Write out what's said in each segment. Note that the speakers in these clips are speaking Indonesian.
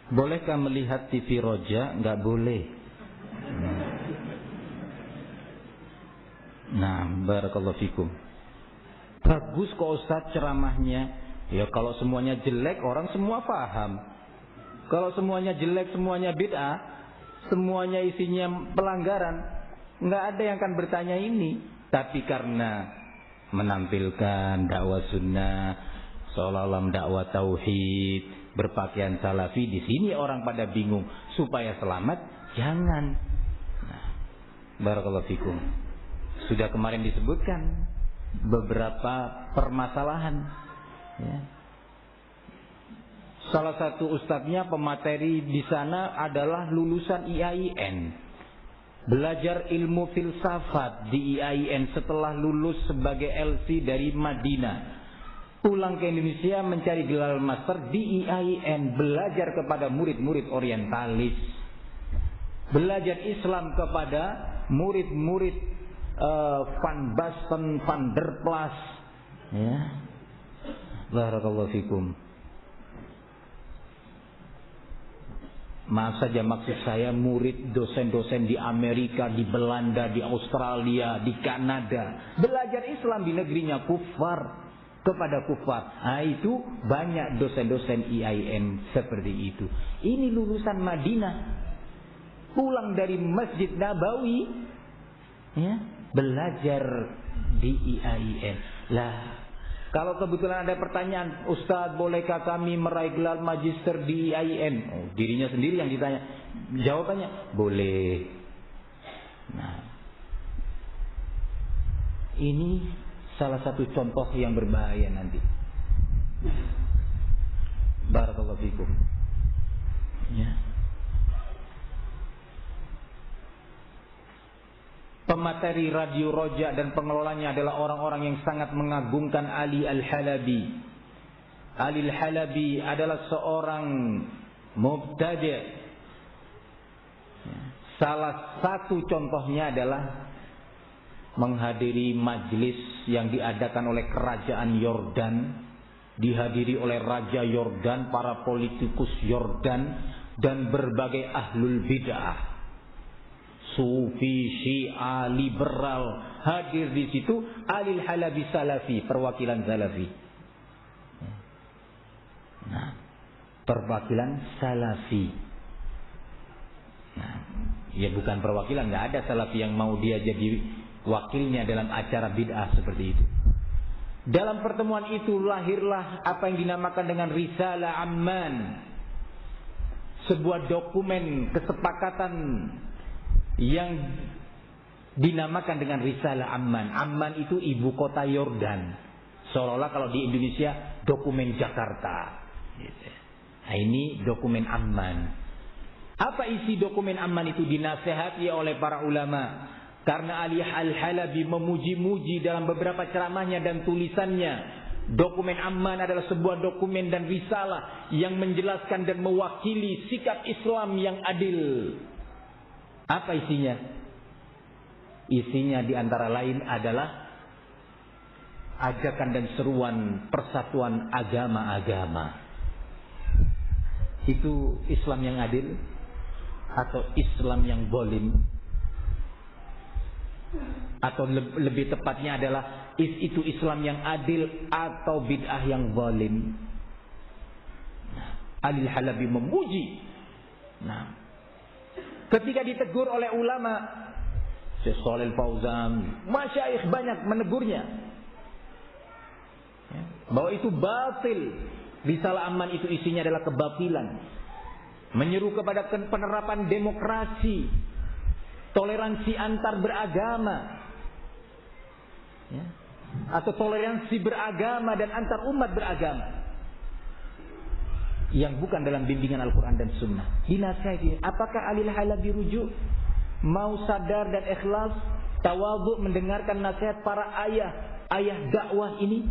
Bolehkah melihat TV Roja? Nggak boleh. Nah, barakallahu fikum. Bagus kok Ustaz ceramahnya. Ya kalau semuanya jelek orang semua paham. Kalau semuanya jelek, semuanya bid'ah, semuanya isinya pelanggaran, nggak ada yang akan bertanya ini. Tapi karena menampilkan dakwah sunnah, seolah-olah dakwah tauhid, berpakaian salafi, di sini orang pada bingung. Supaya selamat, jangan. Nah, barakallahu fikum. Sudah kemarin disebutkan beberapa permasalahan. Ya. Salah satu ustadznya pemateri di sana adalah lulusan IAIN, belajar ilmu filsafat di IAIN setelah lulus sebagai LC dari Madinah, pulang ke Indonesia mencari gelar master di IAIN, belajar kepada murid-murid orientalis, belajar Islam kepada murid-murid Van Basten, Van der Plas, ya. Barakallahu fikum. Maaf saja, maksud saya murid dosen-dosen di Amerika, di Belanda, di Australia, di Kanada, belajar Islam di negerinya kufar kepada kufar. Nah, itu banyak dosen-dosen IAIN seperti itu. Ini lulusan Madinah, pulang dari Masjid Nabawi, ya, belajar di IAIN. Lah, kalau kebetulan ada pertanyaan, Ustaz, bolehkah kami meraih gelar magister di IAIN? Oh, dirinya sendiri yang ditanya. Jawabannya, boleh. Nah, ini salah satu contoh yang berbahaya nanti. Barakallahu fikum. Ya. Pemateri Radio Roja dan pengelolanya adalah orang-orang yang sangat mengagungkan Ali Al-Halabi. Ali Al-Halabi adalah seorang mubtadi'. Salah satu contohnya adalah menghadiri majlis yang diadakan oleh kerajaan Yordan, dihadiri oleh Raja Yordan, para politikus Yordan, dan berbagai ahlul bid'ah. Sufi, Syiah, liberal hadir di situ. Ali Al-Halabi Salafi, perwakilan Salafi. Nah, perwakilan Salafi. Nah, ya bukan perwakilan, nggak ada Salafi yang mau dia jadi wakilnya dalam acara bid'ah seperti itu. Dalam pertemuan itu lahirlah apa yang dinamakan dengan Risalah Amman, sebuah dokumen kesepakatan yang dinamakan dengan Risalah Amman. Amman itu ibu kota Yordan. Seolah-olah kalau di Indonesia dokumen Jakarta. Nah, ini dokumen Amman. Apa isi dokumen Amman itu? Dinasehati oleh para ulama. Karena Ali Al-Halabi memuji-muji dalam beberapa ceramahnya dan tulisannya. Dokumen Amman adalah sebuah dokumen dan risalah yang menjelaskan dan mewakili sikap Islam yang adil. Apa isinya? Isinya diantara lain adalah ajakan dan seruan persatuan agama-agama. Itu Islam yang adil atau Islam yang zalim? Atau lebih tepatnya adalah itu Islam yang adil atau bid'ah yang zalim? Ali Al-Halabi memuji. Nah, ketika ditegur oleh ulama, Syekh Shalih Al-Fauzan, masyayikh banyak menegurnya, bahwa itu batil. Risalah Amman itu isinya adalah kebatilan, menyeru kepada penerapan demokrasi, toleransi antar beragama, ya, atau toleransi beragama dan antar umat beragama, yang bukan dalam bimbingan Al-Quran dan Sunnah. Dinasihati. Apakah Ali Al-Halabi rujuk, mau sadar dan ikhlas, tawadhu mendengarkan nasihat para ayah dakwah ini?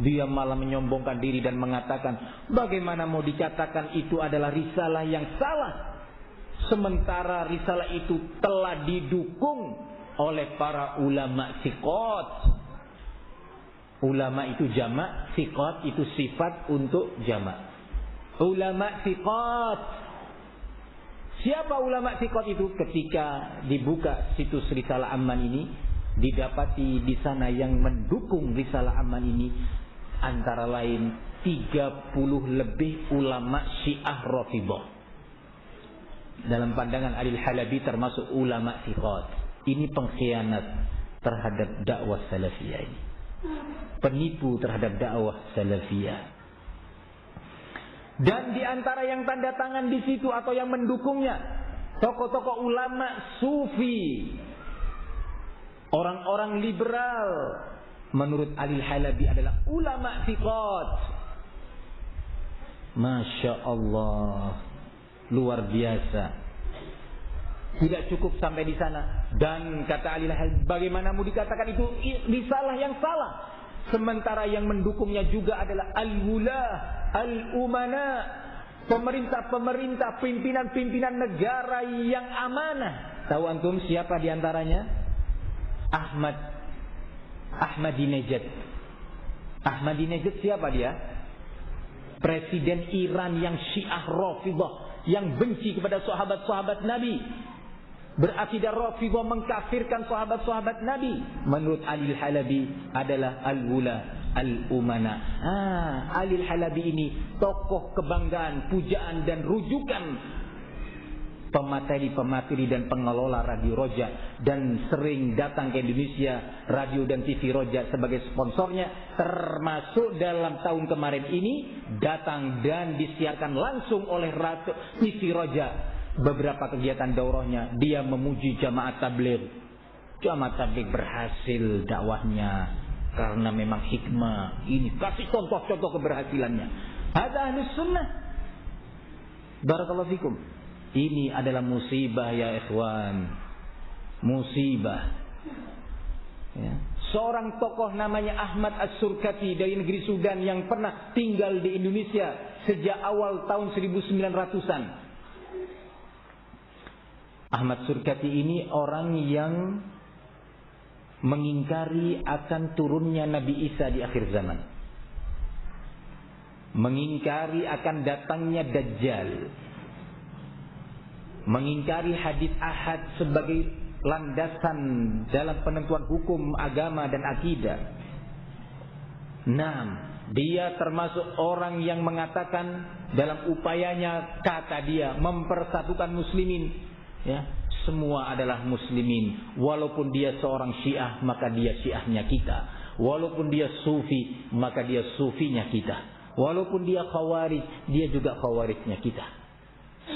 Dia malah menyombongkan diri dan mengatakan, bagaimana mau dikatakan itu adalah risalah yang salah, sementara risalah itu telah didukung oleh para ulama siqat. Ulama itu jamak, siqat itu sifat untuk jamak. ulama thiqat. Siapa ulama thiqat itu? Ketika dibuka situs Risalah Amman ini, didapati di sana yang mendukung Risalah Amman ini antara lain 30 lebih ulama Syiah Rafidhah. Dalam pandangan Al-Halabi termasuk ulama thiqat. Ini pengkhianat terhadap dakwah salafiyah ini. Penipu terhadap dakwah salafiyah. Dan di antara yang tanda tangan di situ atau yang mendukungnya, tokoh-tokoh ulama sufi, orang-orang liberal, menurut Al-Halabi adalah ulama thiqat. Masya Allah, luar biasa. Tidak cukup sampai di sana. Dan kata Al-Halabi, bagaimana mau dikatakan itu risalah yang salah? Sementara yang mendukungnya juga adalah al-wulah, al-umana, pemerintah-pemerintah, pimpinan-pimpinan negara yang amanah. Tahu antum siapa di antaranya? Ahmadinejad. Ahmadinejad siapa dia? Presiden Iran yang Syiah Rafidhah, yang benci kepada sahabat-sahabat Nabi. Berakidah Rafidhah, mengkafirkan sahabat-sahabat Nabi. Menurut Al-Halabi adalah al-wula, al-umana. Al-Halabi ini tokoh kebanggaan, pujaan dan rujukan pemateri dan pengelola Radio Roja, dan sering datang ke Indonesia radio dan TV Roja sebagai sponsornya, termasuk dalam tahun kemarin ini datang dan disiarkan langsung oleh TV Roja beberapa kegiatan daurahnya. Dia memuji jamaah tabligh. Jamaah tabligh berhasil dakwahnya karena memang hikmah. Ini kasih contoh-contoh keberhasilannya. Ada ahlus sunnah. Barakallahu fikum. Ini adalah musibah ya ikhwan. Musibah. Ya. Seorang tokoh namanya Ahmad As-Surkati dari negeri Sudan yang pernah tinggal di Indonesia sejak awal tahun 1900-an. Ahmad Surkati ini orang yang mengingkari akan turunnya Nabi Isa di akhir zaman. Mengingkari akan datangnya Dajjal. Mengingkari hadis ahad sebagai landasan dalam penentuan hukum agama dan akidah. Dia termasuk orang yang mengatakan dalam upayanya, kata dia, mempersatukan muslimin. Ya, semua adalah muslimin. Walaupun dia seorang Syiah, maka dia Syiahnya kita. Walaupun dia Sufi, maka dia Sufinya kita. Walaupun dia Khawarij, dia juga Khawarijnya kita.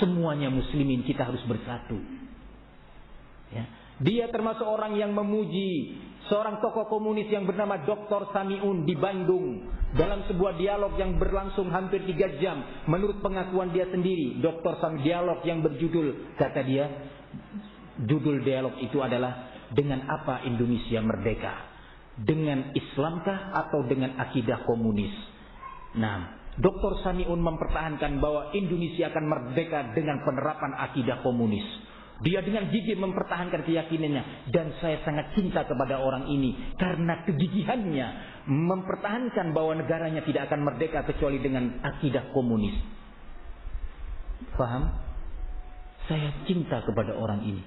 Semuanya muslimin, kita harus bersatu. Ya. Dia termasuk orang yang memuji seorang tokoh komunis yang bernama Dr. Samiun di Bandung. Dalam sebuah dialog yang berlangsung hampir 3 jam. Menurut pengakuan dia sendiri, Dr. Samiun, dialog yang berjudul, kata dia, judul dialog itu adalah dengan apa Indonesia merdeka? Dengan Islamkah atau dengan akidah komunis? Dr. Samiun mempertahankan bahwa Indonesia akan merdeka dengan penerapan akidah komunis. Dia dengan gigih mempertahankan keyakinannya, dan saya sangat cinta kepada orang ini karena kegigihannya mempertahankan bahwa negaranya tidak akan merdeka kecuali dengan akidah komunis. Paham? Saya cinta kepada orang ini.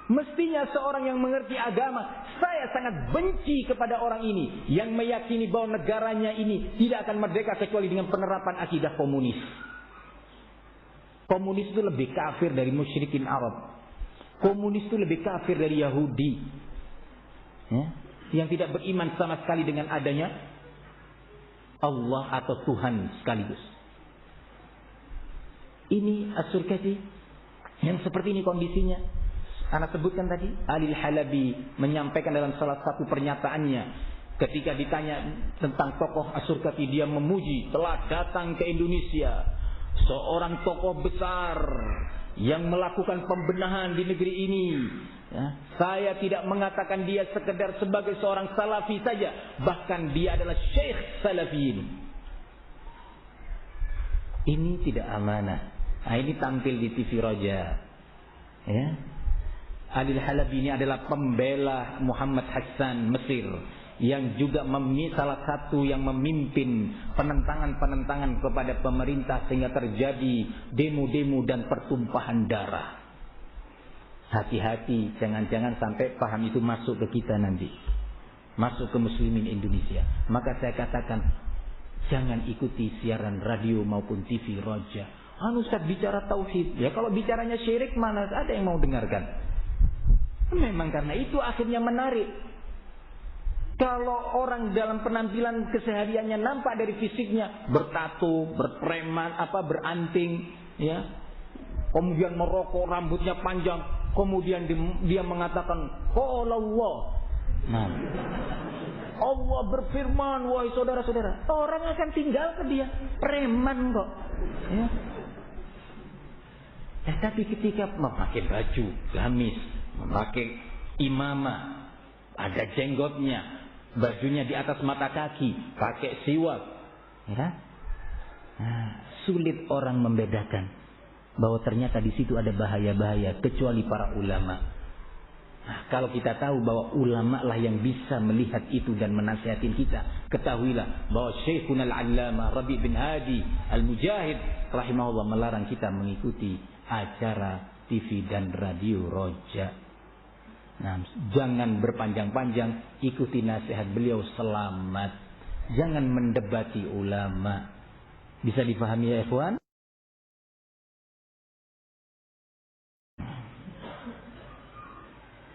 Mestinya seorang yang mengerti agama, saya sangat benci kepada orang ini yang meyakini bahwa negaranya ini tidak akan merdeka kecuali dengan penerapan akidah komunis. Komunis itu lebih kafir dari musyrikin Arab. Komunis itu lebih kafir dari Yahudi, ya, yang tidak beriman sama sekali dengan adanya Allah atau Tuhan sekaligus. Ini As-Surkati yang seperti ini kondisinya. Anak sebutkan tadi, Al-Halabi menyampaikan dalam salah satu pernyataannya ketika ditanya tentang tokoh As-Surkati, dia memuji telah datang ke Indonesia seorang tokoh besar yang melakukan pembenahan di negeri ini. Ya, saya tidak mengatakan dia sekedar sebagai seorang salafi saja, bahkan dia adalah syekh salafiyin. Ini tidak amanah. Ini tampil di TV Roja. Ya. Al-Halabi ini adalah pembela Muhammad Hassan Mesir yang juga salah satu yang memimpin penentangan-penentangan kepada pemerintah sehingga terjadi demo-demo dan pertumpahan darah. Hati-hati, jangan-jangan sampai paham itu masuk ke kita nanti, masuk ke muslimin Indonesia. Maka saya katakan, jangan ikuti siaran radio maupun TV Roja. Ustaz bicara tauhid, ya kalau bicaranya syirik mana ada yang mau dengarkan. Memang karena itu akhirnya menarik. Kalau orang dalam penampilan kesehariannya nampak dari fisiknya bertato, berpreman, beranting, ya, kemudian merokok, rambutnya panjang, kemudian dia mengatakan, qala Allah. Nah, Allah berfirman, wahai saudara-saudara, orang akan tinggal ke dia, preman kok. Ya. Tapi ketika memakai baju gamis, memakai imamah, ada jenggotnya, bajunya di atas mata kaki, pakai siwak, ya, sulit orang membedakan bahwa ternyata di situ ada bahaya-bahaya kecuali para ulama. Kalau kita tahu bahwa ulama lah yang bisa melihat itu dan menasihatin kita, ketahuilah bahwa Syekhuna al-Allamah Rabi' bin Hadi al-Mujahid rahimahullah melarang kita mengikuti acara TV dan radio Roja. Nah, jangan berpanjang-panjang, ikuti nasihat beliau, selamat. Jangan mendebati ulama. Bisa dipahami ya ikhwan?